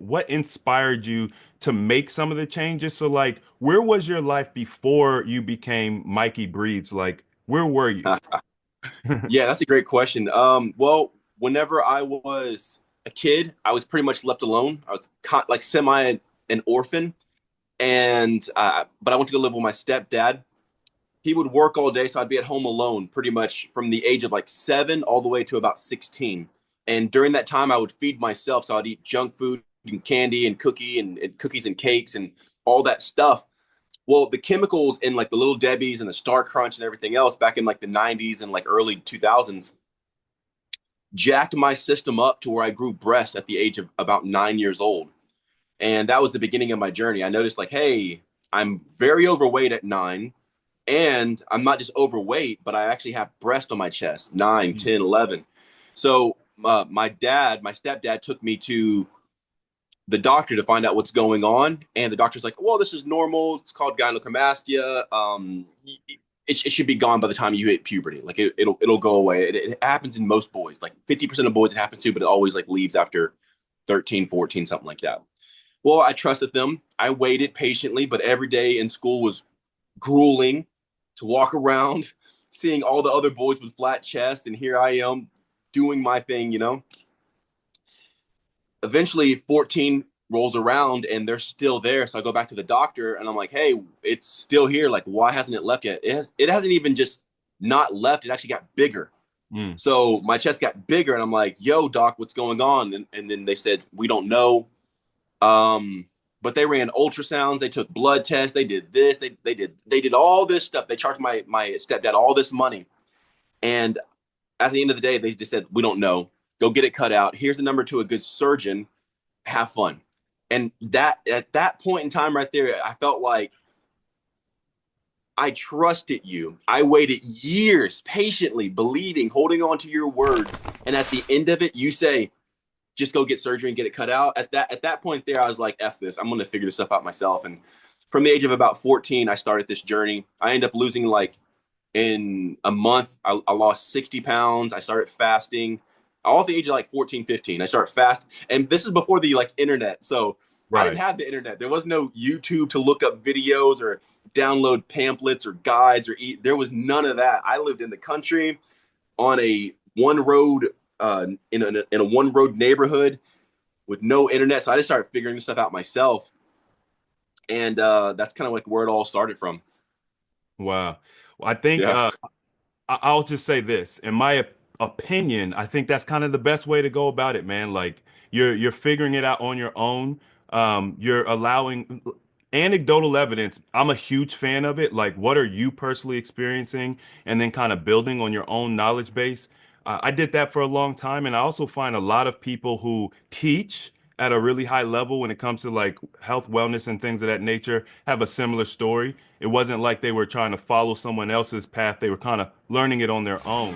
what inspired you to make some of the changes? So like, where was your life before you became Mikey Breathes? Like, where were you? Yeah, that's a great question. Well, whenever I was a kid, I was pretty much left alone. I was like semi an orphan, and but I went to go live with my stepdad. He would work all day, so I'd be at home alone pretty much from the age of like 7 all the way to about 16. And during that time, I would feed myself, so I'd eat junk food and candy and and cookies and cakes and all that stuff. Well, the chemicals in like the Little Debbie's and the Star Crunch and everything else back in like the 90s and like early 2000s jacked my system up to where I grew breasts at the age of about 9 years old. And that was the beginning of my journey. I noticed, like, hey, I'm very overweight at 9, and I'm not just overweight, but I actually have breast on my chest 9, 10, 11. So my stepdad took me to the doctor to find out what's going on. And the doctor's like, well, this is normal. It's called gynecomastia. It should be gone by the time you hit puberty. Like it'll go away. It happens in most boys. Like 50% of boys it happens to, but it always like leaves after 13, 14, something like that. Well, I trusted them. I waited patiently, but every day in school was grueling to walk around, seeing all the other boys with flat chests, and here I am doing my thing, Eventually 14 rolls around and they're still there. So I go back to the doctor and I'm like, hey, it's still here. Like, why hasn't it left yet? It hasn't even just not left. It actually got bigger. Mm. So my chest got bigger and I'm like, yo, doc, what's going on? And then they said, we don't know. But they ran ultrasounds, they took blood tests, they did this, they did all this stuff. They charged my stepdad all this money. And at the end of the day, they just said, we don't know. Go get it cut out. Here's the number to a good surgeon. Have fun. And that at that point in time right there, I felt like I trusted you. I waited years patiently, believing, holding on to your words. And at the end of it, you say, just go get surgery and get it cut out. At that point there, I was like, F this. I'm gonna figure this stuff out myself. And from the age of about 14, I started this journey. I ended up losing like in a month, I lost 60 pounds. I started fasting all at the age of like 14, 15. I started fast. And this is before the like internet. So I didn't Right. have the internet. There was no YouTube to look up videos or download pamphlets or guides or eat. There was none of that. I lived in the country on a one road, in a one road neighborhood with no internet. So I just started figuring this stuff out myself. And that's kind of like where it all started from. Wow. Well, I think Yeah. I'll just say this. In my opinion, I think that's kind of the best way to go about it, man. Like you're figuring it out on your own. You're allowing anecdotal evidence. I'm a huge fan of it. Like, what are you personally experiencing? And then kind of building on your own knowledge base. I did that for a long time, and I also find a lot of people who teach at a really high level when it comes to like health, wellness, and things of that nature have a similar story. It wasn't like they were trying to follow someone else's path. They were kind of learning it on their own.